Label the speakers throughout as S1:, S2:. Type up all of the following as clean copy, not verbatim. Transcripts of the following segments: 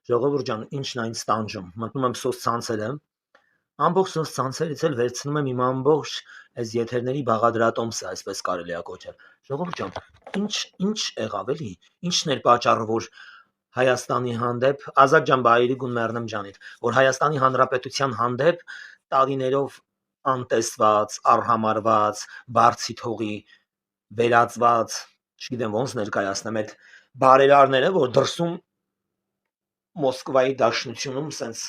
S1: Ժողովուրդ ջան, ինչն այն ստանջում։ Մտնում եմ սոցցանցերը, ամբողջ սոցցանցերից էլ վերցնում եմ իմ ամբողջ այս եթերների բաղադրատոմսը, այսպես կարելի է կոչել։ Ժողովուրդ ջան, ինչ եղավ էլի, ինչն էր պատճառը, որ Հայաստանի հանդեպ Ազատ ջան բայրիկ ու մեռնեմ ջանիդ, որ Հայաստանի Հանրապետության հանդեպ տարիներով անտեսված, արհամարված, բարձի թողի վերածված, չգիտեմ ոնց ներկայացնեմ այդ բարերարները, որ դրսում Մոսկվայի դաշնությունում սենց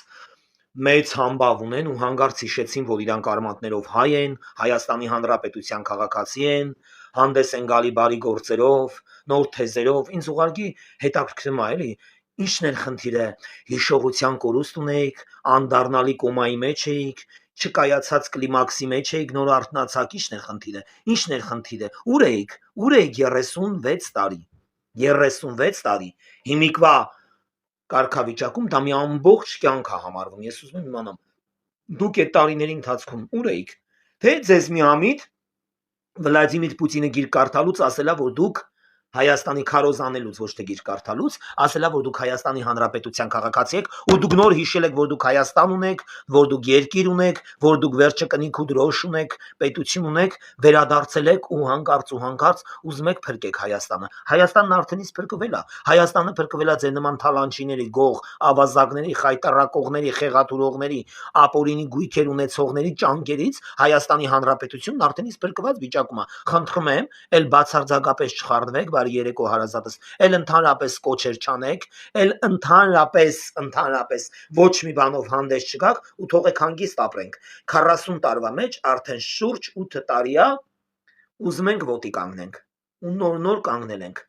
S1: մեծ համբավ ունեն ու հանգարց հիշեցին, որ իրանք արմատներով հայ են, Հայաստանի Հանրապետության քաղաքացի են, հանդես են գալի բարի գործերով, նոր թեզերով, ինձ ուղղակի հետաքրքրում է, էլի, ինչն էր խնդիրը, հիշողության կորուստ ունեիք, անդառնալի կոմայի մեջ էիք, չկայացած կլիմաքսի մեջ էիք, նոր արթնացաք, ինչն էր խնդիրը, ուր էիք 36 տարի, 36 տարի, հիմիկվա կարգավիճակում դա մի ամբողջ կյանք է համարվում, ես ուզում եմ իմանամ, դուք այդ տարիների ընթացքում ուր էիք, թե ձեզ մի ամիտ Վլադիմիր Պուտինը գիրք կարդալուց ասելա, որ դուք Հայաստանի քարոզանելուց, ոչ թե գիրք կարդալուց, ասելա, որ դուք Հայաստանի Հանրապետության քաղաքացի եք, ու դուք նոր հիշել եք, որ դուք Հայաստան ունեք, որ դուք երկիր ունեք, որ դուք վերջը կնիք ու դրոշ ունեք, պետություն ունեք, վերադարձել եք ու հանկարծ ուզում եք փրկեք Հայաստանը։ Հայաստանն արդեն իսկ փրկվել է։ Հայաստանը փրկվել է ձեր նման թալանչիների, գող, ավազակների, խայտարակողների, խեղաթուրողների, ապօրինի գույքեր ունեցողների ճանկերից Հայաստանի Հանրապետությունն արդեն իսկ փրկված վիճակում է։ Խնդրում եմ, ել բացարձակապես չխառնվեք, բարի երեկո հարազատս, ել ընդհանրապես կոչեր չանեք, ել ընդհանրապես ոչ մի բանով հանդես չգաք ու թողեք հանգիստ ապրենք։ 40 տարվա մեջ արդեն շուրջ 8 տարի է ուզում ենք ոտի կանգնենք ու նոր կանգնել ենք։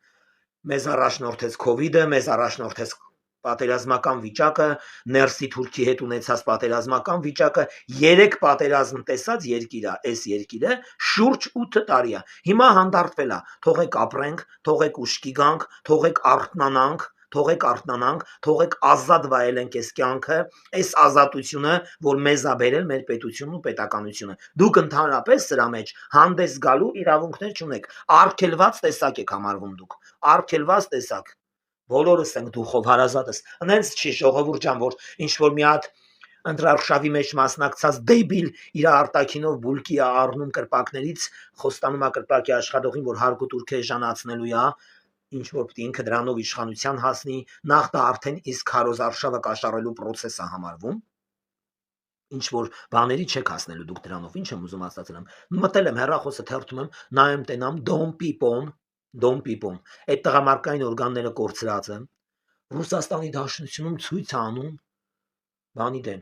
S1: Մեզ առաջնորդեց Քովիդը, մեզ առաջնորդեց պատերազմական վիճակը, ներսի Թուրքի հետ ունեցած պատերազմական վիճակը, 3 պատերազմ տեսած երկիր է, այս երկիրը շուրջ 8 տարի է։ Հիմա հանդարտվել է, թողեք ապրենք, թողեք ուշքի գանք, թողեք արթնանանք, թողեք ազատ վայելենք այս կյանքը, այս ազատությունը, որ մեզ ա բերել մեր պետությունն ու պետականությունը։ Դուք ընդհանրապես սրա մեջ հանդես գալու իրավունքներ չունեք։ Արգելված տեսակ եք համարվում դուք, արգելված տեսակ։ Բոլորս ենք դուխով հարազատս։ Հենց չի ժողովուրդ ջան, որ ինչ որ մի հատ ընտրարշավի մեջ մասնակցած դեբիլ իր արտակինով բուլկի է առնում կրպակներից, խոստանում է կրպակի աշխատողին, որ հարգ ու տուրք էժանացնելու է, ինչ որ պիտի ինքը դրանով իշխանության հասնի, նախ դա արդեն իսկ քարոզարշավը կաշառելու process է համարվում։ Ինչ որ բաների չեք հասնելու դուք դրանով, ինչ եմ ուզում ասացել եմ։ Մտել եմ հեռախոսը թերթում եմ, նայեմ տենամ Դոն Պիպոն, այդ տղամարդկային օրգանները կորցրած է, Ռուսաստանի Դաշնությունում ցույց անում բանի դեմ,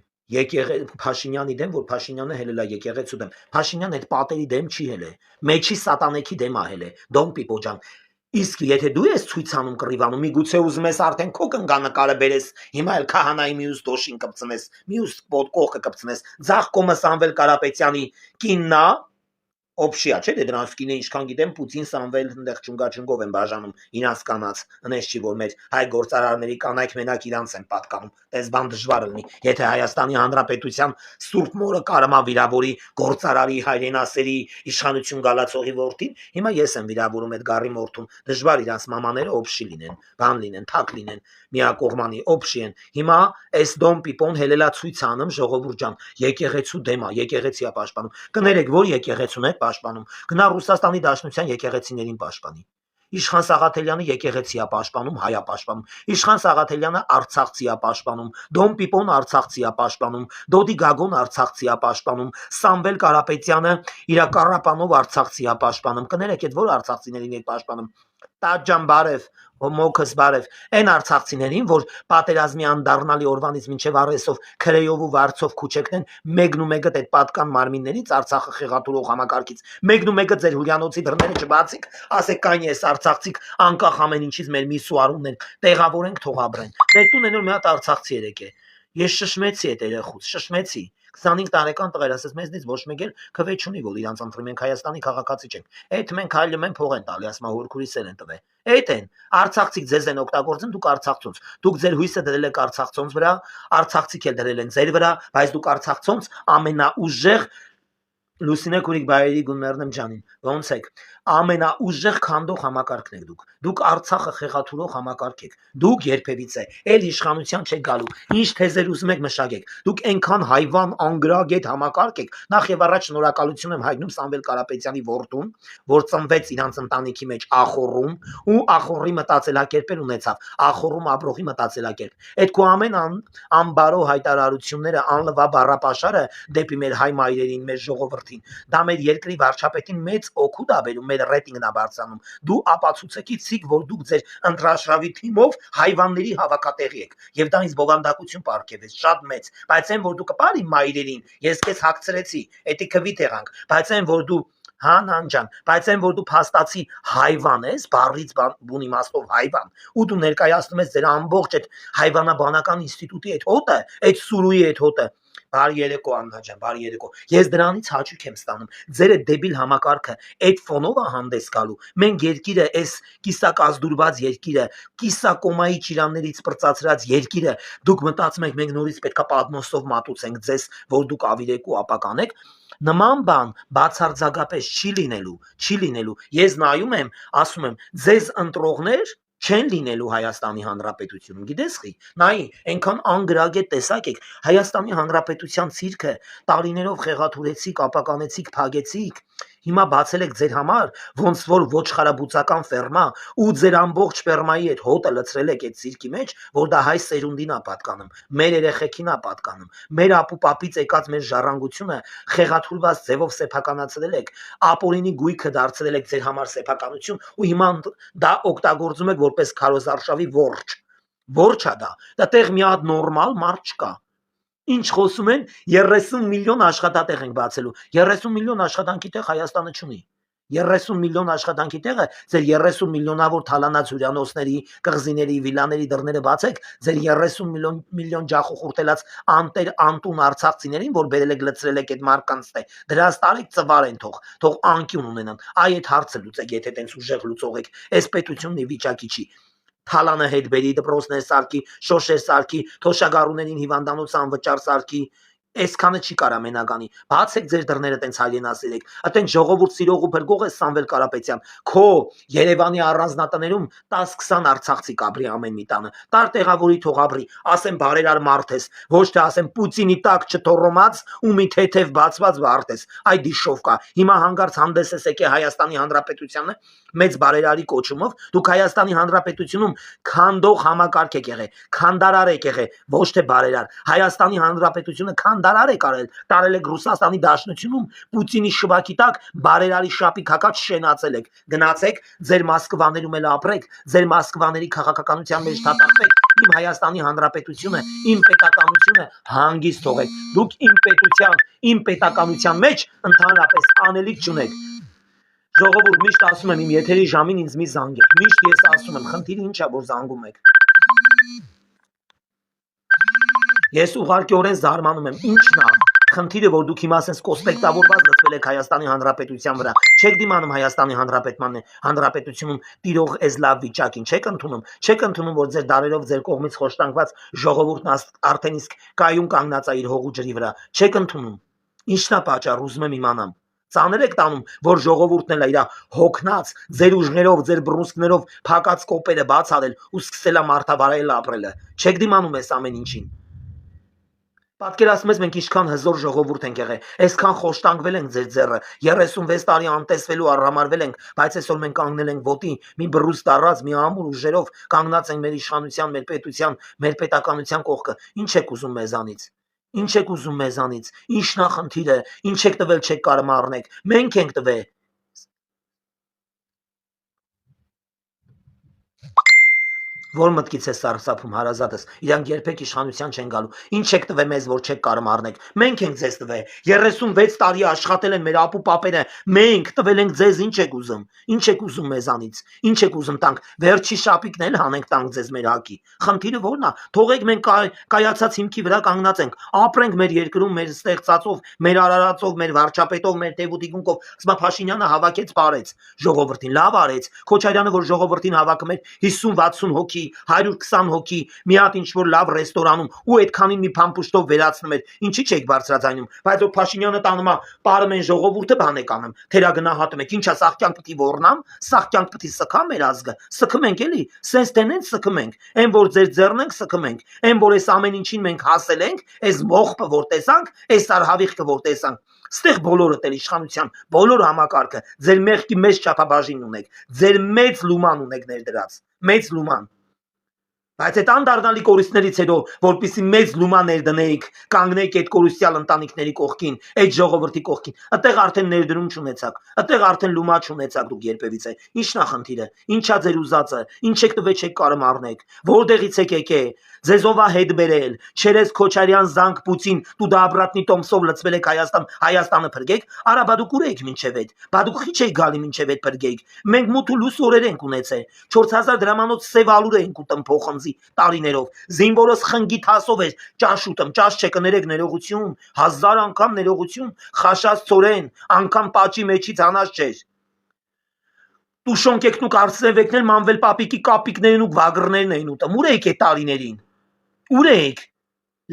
S1: Փաշինյանի դեմ, որ Փաշինյանը հելել է եկեղեցու դեմ, Փաշինյանը այդ պատերի դեմ չի հելե, մեջի սատանեքի դեմ է հելե, Դոն Պիպո ջան, իսկ եթե դու ես ցույց անում կռիվանում, միգուցե ուզում ես արդեն քո կնգանկարը բերես, հիմա էլ քահանայի մյուս դոշին կպցնես, մյուս կողքը կպցնես, ձախ կողմը Սամվել Կարապետյանի կիննա, օբշիա, չէ՞ դե դրանց կինը ինչքան գիտեմ Պուտին Սամվել այնտեղ ճունգաճունգով են բաժանում իրանց կանած, հնես չի որ մեր հայ գործարարների կանայք մենակ իրանց են պատկանում, դες բան դժվար լինի, եթե Հայաստանի Հանրապետության Սուրբ Մորը կարմա վիրավորի գործարարի հայրենասերի իշխանություն գալացողի որդին, հիմա ես եմ վիրավորում այդ գառի մորթուն, դժվար իրանց մամաները օբշի լինեն, բան լինեն, թակ լինեն, միակողմանի օբշի են, հիմա այս Դոն Պիպոն հելելա ցույց անում ժողովուրդ ջան, եկեղեցու դեմ է, եկեղեցի է պաշտպանում, կներեք որ եկեղեցուն է պաշտպանում, գնա Ռուսաստանի Դաշնության եկեղեցիներին պաշտպանի, Իշխան Սաղաթելյանը եկեղեցի է պաշտպանում, հայ է պաշտպանում, Իշխան Սաղաթելյանը արցախցի է պաշտպանում, Դոն Պիպոն արցախցի է պաշտպանում, Դոդի Գագոն արցախցի է պաշտպանում, Սամվել Կարապետյանը իր կառապանով արցախցի է պաշտպանում, կներեք այդ որ արցախցիներին եք պաշտպանում, Տաճան բարև, մոքս բարև, այն արցախցիներին, որ պատերազմի անդառնալի օրվանից մինչև առեսով քրեյով ու վարձով քուչեկն են, մեկն ու մեկը այդ պատկան մարմիններից Արցախը խեղաթուրող համակարգից, մեկն ու մեկը ձեր հյուրանոցի դռները չբացիկ, ասեք կայն ես արցախցիք, անկախ ամեն ինչից մեր միսու արունն են, տեղավորենք թող ապրեն։ Մեր տուն են որ մի հատ արցախցի երեք է։ Ես շշմեցի այդ երեխուց, շշմեցի։ 25 տարեկան տղեր, ասես մեզնից ոչ մեկ էլ քվե չունի, որ իրանց ընտրի մենք Հայաստանի քաղաքացի չենք։ Այդ մենք հայլում են փող են տալի, ասма հորքուրի սեր են տվել։ Այդ են, արցախցիք ձեզ են օգտագործում, դուք արցախցոնց։ Դուք ձեր հույսը դրել եք արցախցոնց վրա, արցախցիք էլ դրել են ձեր վրա, բայց դուք արցախցոնց ամենաուժեղ Լուսինե քուրիկ բայերի գունմերնեմ ջանին ոնց եք ամենաուժեղ քանդող համակարգն եք դուք Արցախը խեղաթուրող համակարգ եք դուք երբևիցե էլ իշխանության չեք գալու ինչ թեզեր ուզում եք մշակեք դուք այնքան հայվան անգրագետ համակարգ եք նախ եւ առաջ շնորհակալություն եմ հայտնում Սամվել Կարապետյանի որդուն որ ծնվեց իրանց ընտանիքի մեջ ախորում ու ախորի մտածելակերպեր ունեցավ ախորում ապրողի մտածելակերպ այդ քո ամեն անբարո հայտարարությունները անլվա բառապաշարը դեպի մեր հայ մայրերին մեր ժողովրդին դա մեր երկրի վարչապետին մեծ օգուտ է բերում մեր ռեյտինգն է բարձրանում դու ապացուցեցիք որ դուք ձեր ընտրաշավի թիմով հայվանների հավաքատեղի եք եւ դա ինձ բովանդակություն պարգևեց շատ մեծ բայց այն որ դու կպարի մայրերին ես քեզ հագցրեցի էդի քվիթ եղանք բայց այն որ դու Հանանջան, բայց այն որ դու փաստացի հայվան ես, բառից բուն իմաստով հայվան, ու դու ներկայացնում ես ձեր ամբողջ այդ հայվանաբանական ինստիտուտի այդ հոտը, այդ սուրուի այդ հոտը, բարի երեկո Աննա ջան, բարի երեկո։ Ես դրանից հաճույք եմ ստանում։ Ձեր այդ դեբիլ համակարգը այդ ֆոնով է հանդես գալու։ Մենք երկիրը այս կիսակազդուրված երկիրը, կիսակոմայի ճիրաններից պրծացրած երկիրը, դուք մտածում եք մենք նորից պետքա պատմոսով մատուցենք ձեզ, որ դուք ավիրեկու ապականեք։ Նման բան բացարձակապես չի լինելու։ Ես նայում եմ, ասում եմ, ձեզ ընտրողներ չեն լինելու Հայաստանի Հանրապետությունում, գիտես խի, նայի, այնքան անգրագետ տեսակ եք, Հայաստանի Հանրապետության ցիրկը տարիներով խեղաթուրեցիք, ապականեցիք, փագեցիք, հիմա բացել եք ձեր համար, ոնց որ ոչխարաբուծական ֆերմա ու ձեր ամբողջ ֆերմայի այդ հոտը լցրել եք այդ ցիրկի մեջ, որ դա հայ սերունդին է պատկանում, մեր երեխեքին է պատկանում, մեր ապուպապից եկած մեր ժառանգությունը խեղաթուրված ձևով սեփականացրել եք, ապօրինի գույքը դարձրել եք ձեր համար սեփականություն ու հիմա դա օգտագործում եք որպես քարոզարշավի ворջ է դա տեղ մի հատ նորմալ մարդ չկա ինչ խոսում են 30 միլիոն աշխատատեղ ենք բացելու 30 միլիոն աշխատանքի տեղ Հայաստանը չունի 30 միլիոն աշխատանքի տեղը ձեր 30 միլիոնավոր թալանած հյուրանոցների, կղզիների, վիլաների դռները բացեք, ձեր 30 միլիոն ջախուխուրտելած անտուն արցախցիներին, որ բերել եք լցրել եք այդ մարկանց տեղ, դրանց տարեք ծվարեն թող անկյուն ունենան։ Այ այդ հարցը լուծեք, եթե տենց ուժեղ լուծող եք, այս պետությունն ի վիճակի չի։ Թալանը հետ բերի, դպրոցներ սարքի, շոշեր սարքի, թոշակառուներին հիվանդանոց անվճար սարքի, այսքանը չի կարա մենականի։ Բացեք ձեր դռները տենց հայրենասիրեք։ Այդտենց ժողովուրդ սիրող ու փրկող է Սամվել Կարապետյան։ Քո Երևանի առանձնատներում 10-20 արցախցի կաբրի ամեն մի տանը։ Տար տեղավորի թող ապրի, ասեն բարերար մարդ ես, ոչ թե ասեն Պուտինի տակ չթոռոմած ու մի թեթև բացված մարդ ես։ Այ դիշովկա։ Հիմա հանգարց հանդես ես եկե Հայաստանի Հանրապետությանը մեծ բարերարի կոչումով, դուք Հայաստանի Հանրապետությունում քանդող համակարգ եք եղել, քանդարար եք եղել, ոչ թե բարերար։ Հայաստանի Հանրապետությունը քանդարար եք արել, տարել եք Ռուսաստանի Դաշնությունում Պուտինի շվակի տակ բարերարի շապի քակած շենացել եք։ Գնացեք, ձեր Մոսկվաներում էլ ապրեք, ձեր Մոսկվաների քաղաքականության մեջ դատարկվեք։ Իմ Հայաստանի Հանրապետությունը, իմ պետականությունը հանգիստ թողեք։ Դուք իմ պետականության մեջ ընդհանրապես անելիք չունեք։ Ժողովուրդ միշտ ասում եմ իմ եթերի ժամին ինձ մի զանգեք, միշտ ես ասում եմ, խնդիրը ինչ է, որ զանգում եք։ Ես ուղղակիորեն զարմանում եմ, ինչն է, խնդիրը, որ դուք հիմա ասես կոսպեկտավորված լցվել եք Հայաստանի Հանրապետության վրա, չեք դիմանում Հայաստանի Հանրապետությունում տիրող այս լավ վիճակին, չեք ընդունում, որ ձեր դարերով ձեր կողմից խոշտանգված ժողովուրդն արդեն իսկ կայուն կանգնած է իր հողու ջրի վրա, չեք ընդունում։ Ինչն է պատճառը, ուզում եմ իմանամ։ Ծանր եք տանում, որ ժողովուրդն էլ է իր հոգնած, ձեր ուժներով, ձեր բռունցքներով փակած կոպերը բաց արել ու սկսել է մարդավարել ապրելը։ Չեք դիմանում այս ամեն ինչին։ Պատկերացնում ես մենք ինչքան հզոր ժողովուրդ ենք եղել, այսքան խոշտանգվել ենք ձեր ձեռը, 36 տարի անտեսվելու առհամարվել ենք, բայց այսօր մենք կանգնել ենք ոտի, մի բռուց տարած, մի ամուր ուժերով կանգնած ենք մեր իշխանության, մեր պետության, մեր պետականության կողքը։ Ինչ եք ուզում մեզանից։ Ինչ եք ուզում մեզանից։ Ինչն է խնդիրը։ Ինչ եք տվել, չեք կարող առնեք։ Մենք ենք տվել։ Որ մտքից է սարսափում հարազատս, իրանք երբեք իշխանության չեն գալու։ Ինչ եք տվել մեզ, որ չեք կարող առնեք։ Մենք ենք ձեզ տվել։ 36 տարի աշխատել են մեր ապուպապերը։ Մենք տվել ենք ձեզ, ինչ եք ուզում։ Ինչ եք ուզում մեզանից։ Ինչ եք ուզում տանք։ Վերջի շապիկն էլ հանենք տանք ձեզ մեր հակի։ Խնդիրը ո՞րն է։ Թողեք մենք կայացած հիմքի վրա կանգնած ենք։ Ապրենք մեր երկրում, մեր ստեղծածով, մեր արարածով, մեր վարչապետով, մեր տեվուտիկունկով։ Ասма Փաշինյանը հավաքեց, բարեց ժողովրդին, լավ արեց։ Քոչարյանը, որ ժողովրդին հավաքում էր 50-60 հոգի հոգի, 120 հոգի, մի հատ ինչ-որ լավ ռեստորանում ու այդքանին մի փամփուշտով վերացնում էր, ինչի՞ չեք բարձրաձայնում, բայց որ Փաշինյանը տանում է, պարում են ժողովուրդը բան է կանում, թերագնահատում եք, ինչա սաղ կյանք պիտի ոռնամ, սաղ կյանք պիտի սքամ մեր ազգը, սքում ենք էլի, սենց տենեն սքում ենք, այն որ ձեր ձեռն ենք սքում ենք, այն որ այս ամեն ինչին մենք հասել ենք, այս մոխպը որ տեսանք, այս արհավիղքը որ տեսանք, ստեղ բոլորը տել իշխանության, բոլոր համակարգը, ձեր մեղքի մեծ չափաբաժին ունեք, ձեր մեծ լուման ունեք ներդրած, մեծ լուման, բայց այդ անդառնալի կորուստներից հետո, որպեսզի մեծ լումա ներդնեիք, կանգնեիք այդ կորուստյալ ընտանիքների կողքին, այդ ժողովրդի կողքին, այդտեղ արդեն ներդրում չունեցաք, այդտեղ արդեն լումա չունեցաք դուք երբևիցե, ի՞նչն է խնդիրը, ի՞նչա ձեր ուզածը, ինչ եք տվել չեք կարում առնեք, որտեղից եք եկել, ձեզով է հետ բերել, Չերես Քոչարյան զանգ Պուտին, դու դա обратный տոմսով լցվել եք Հայաստան, Հայաստանը փրկեք, արա բա դուք ուր եք մինչև այդ, բա դուք քիչ եք գալի մինչև այդ փրկեք, մենք մութ ու լույս օրեր ենք ունեցել, 4000 դրամանոց սև ալուր ենք ուտում փոխանցի տարիներով, զինվորս խնգի թասով էր, ճաշ ուտում, ճաշ չէ կներեք ներողություն, 1000 անգամ ներողություն, խաշած ծորեն, անգամ պաճի մեջից անած չէր, տուշոնք եք դուք արսենվեկներ մանվել պապիկի կապիկներն ու վագրներն էին ուտում, ուր եք այդ տարիներին, ուր եք,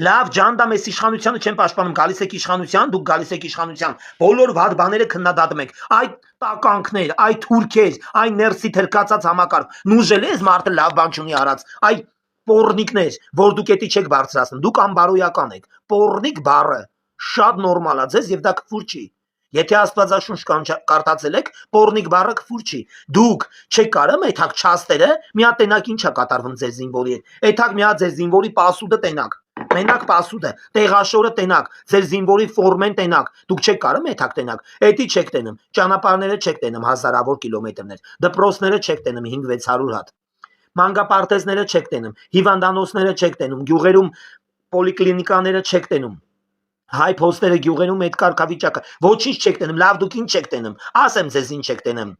S1: լավ ջանդամ էս իշխանությանը չեմ պաշտպանում, գալիս եք իշխանության, դուք գալիս եք իշխանության, բոլոր վատ բաները քննադատում եք, այդ տականքներ, այդ թուրքեր, այ ներսի թրկացած համակարգ, նուժել ես մարդը լավ բան չունի արած, այ պոռնիկներ, որ դուք էտի չեք բարձրացնում, դուք անբարոյական եք, պոռնիկ բառը շատ նորմալ է ձեզ եւ դա քֆուր չի։ Եթե Աստվածաշունչ կարդացել եք, պոռնիկ բառը քֆուր չի։ Դուք չեք կարում այդակ չաստերը, մի հատ տենակ ինչա կատարվում ձեր զինվորի հետ։ Այդակ մի հատ ձեր զինվորի պասուդը տենակ։ Մենակ պասուդը, տեղաշորը տենակ, ձեր զինվորի ֆորմեն տենակ։ Դուք չեք կարում այդակ տենակ։ Էդի չեք տենում։ Ճանապարհները չեք տենում հազարավոր կիլոմետրներ։ Դպրոցները չեք տենում 5-600 հատ։ Մանկապարտեզները չեք տենում, հիվանդանոցները չեք տենում, գյուղերում պոլիկլինիկաները չեք տենում։ Հայ փոստերը գյուղերում այդ կարգավիճակը ոչինչ չեք տենում, լավ դուք ինչ եք տենում, ասեմ ձեզ ինչ եք տենում։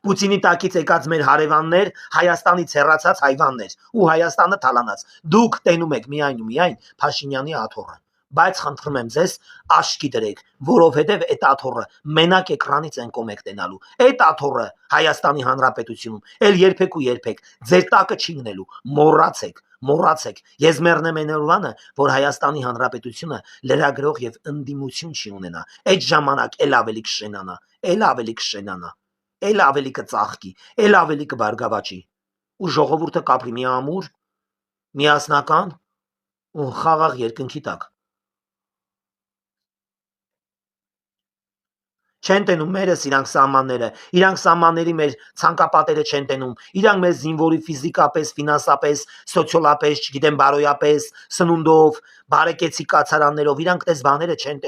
S1: Պուտինի տակից եկած մեր հարևաններ, Հայաստանից հեռացած հայվաններ ու Հայաստանը թալանած։ Դուք տենում եք միայն ու միայն Փաշինյանի աթոռը։ Բայց խնդրում եմ ձեզ աշկի դրեք, որովհետև այդ աթոռը մենակ էկրանից են կոմ եք տենալու։ Այդ աթոռը Հայաստանի Հանրապետությունում էլ երբեք ու երբեք ձեր տակը չի գնելու, մոռացեք, ես մեռնեմ այն օրվանը, որ Հայաստանի Հանրապետությունը լրագրող եւ ընդդիմություն չի ունենա, այդ ժամանակ էլ ավելի կշենանա, էլ ավելի կծաղկի, էլ ավելի կբարգավաճի, ու ժողովուրդը կապրի մի ամուր, միասնական ու խաղաղ երկնքի տակ։ Չեն տենում մերս իրանք սահմանները, իրանք սահմանների մեր ցանկապատերը չեն տենում, իրանք մեր զինվորի ֆիզիկապես, ֆինանսապես, սոցիալապես, չգիտեմ, բարոյապես, սնունդով, բարեկեցիկ կացարաններով, իրանք դες բաները չեն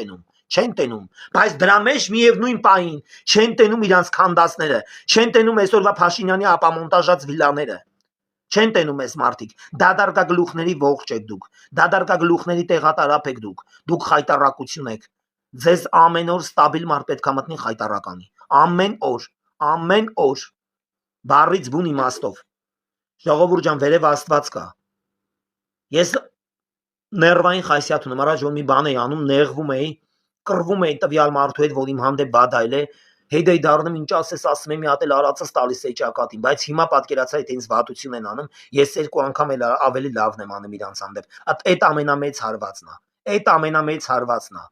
S1: տենում, բայց դրա մեջ միևնույն պահին չեն տենում իրանք քանդասները, չեն տենում այսօրվա Փաշինյանի ապամոնտաժած վիլաները, չեն տենում այս մարդիկ, դադարկագլուխների ողջ եք դուք, դադարկագլուխների տեղատարապ եք դուք խայտարակություն եք, ձեզ ամեն օր ստաբիլ մարդ պետք է մտնի խայտարականի, ամեն օր, բառից բուն իմաստով, ժողովուրդ ջան, վերև Աստված կա, ես ներվային խայսյաթ ունեմ, առաջ որ մի բան էի անում, նեղվում էի, կռվում էի տվյալ մարդու հետ, որ իմ հանդեպ բադայել է, հետ էի դառնում, ինչ ասեմ, մի հատ էլ արածս տալիս էի ճակատին, բայց հիմա պատկերացա, եթե ինձ վատություն են անում, ես 2 անգամ էլ ավելի լավն եմ անում իրանց հանդեպ, այդ ամենամեծ հարվածն է,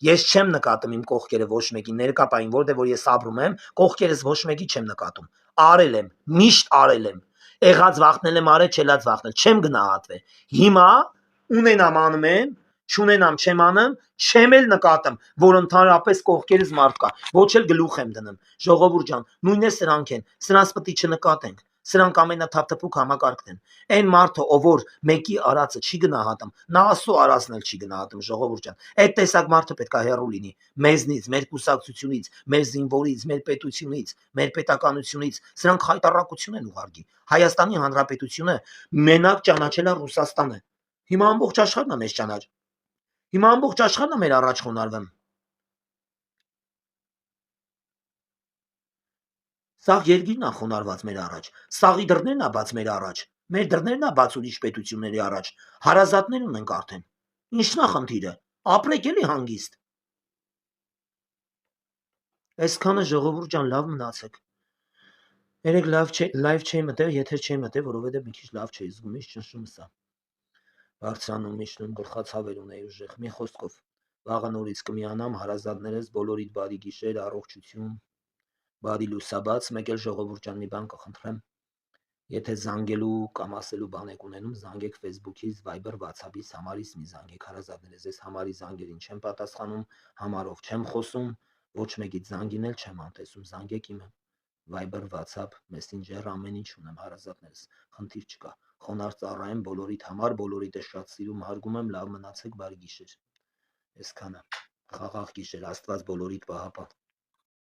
S1: ես չեմ նկատում իմ կողքերը ոչ մեկի ներկապային, որտեղ որ ես ապրում եմ, կողքերս ոչ մեկի չեմ նկատում, արել եմ, միշտ արել եմ, եղած վախտնել եմ արել, չելած վախտնել, չեմ գնահատվել, հիմա ունենամ անում եմ, չունենամ չեմ անում, չեմ էլ նկատում, որ ընդհանրապես կողքերս մարդ կա, ոչ էլ գլուխ եմ դնում, ժողովուրդ ջան, նույնն է սրանք են, սրանց պետք է չնկատենք, սրանք ամենաթափթփուկ համակարգն են, այն մարդը, ով որ մեկի արածը չի գնահատում, նա Աստծո արածն էլ չի գնահատում, ժողովուրդ ջան, այդ տեսակ մարդը պետք է հեռու լինի, մեզնից, մեր կուսակցությունից, մեր զինվորից, մեր պետությունից, մեր պետականությունից, սրանք խայտարակություն են ուղարկի, Հայաստանի Հանրապետությունը մենակ ճանաչել է Ռուսաստանը, հիմա ամբողջ աշխարհն է մեզ ճանաչ, հիմա ամբողջ աշխարհն է մեր առաջ խոնարհվում, սաղ երկիրն է խոնարհված մեր առաջ, սաղի դռներն է բաց մեր առաջ, մեր դռներն է բաց ուրիշ պետությունների առաջ, հարազատներ ունենք արդեն, ինչն է խնդիրը, ապրեք էլի հանգիստ, այսքանը ժողովուրդ ջան լավ մնացեք, Երեք լայվ չէի մտել, եթեր չէի մտել, որովհետև մի քիչ լավ չէի զգում, ինչ ճնշում սա։ Բարձրանում իջնում գլխացավեր ունեի ուժեղ, մի խոսքով, վաղը նորից կմիանամ, հարազատներս, բոլորիդ բարի գիշեր, առողջություն, բարի լուսաբաց, մեկ էլ ժողովուրդ ջան, մի բան կխնդրեմ, եթե զանգելու կամ ասելու բան եք ունենում, զանգեք Facebook-ից, Viber, WhatsApp-ից, համարից մի զանգեք հարազատներս, ես համարի զանգերին չեմ պատասխանում, համարով չեմ խոսում, ոչ մեկից զանգին էլ չեմ անտեսում, զանգեք իմ Viber, WhatsApp, Messenger, ամեն ինչ ունեմ հարազատներս, խնդիր չկա, խոնարհ ծառա եմ բոլորիդ համար, բոլորիդ շատ սիրում, հարգում եմ, լավ մնացեք, բարի գիշեր, այսքանը, խաղաղ գիշեր, Աստված բոլորիդ պահապան։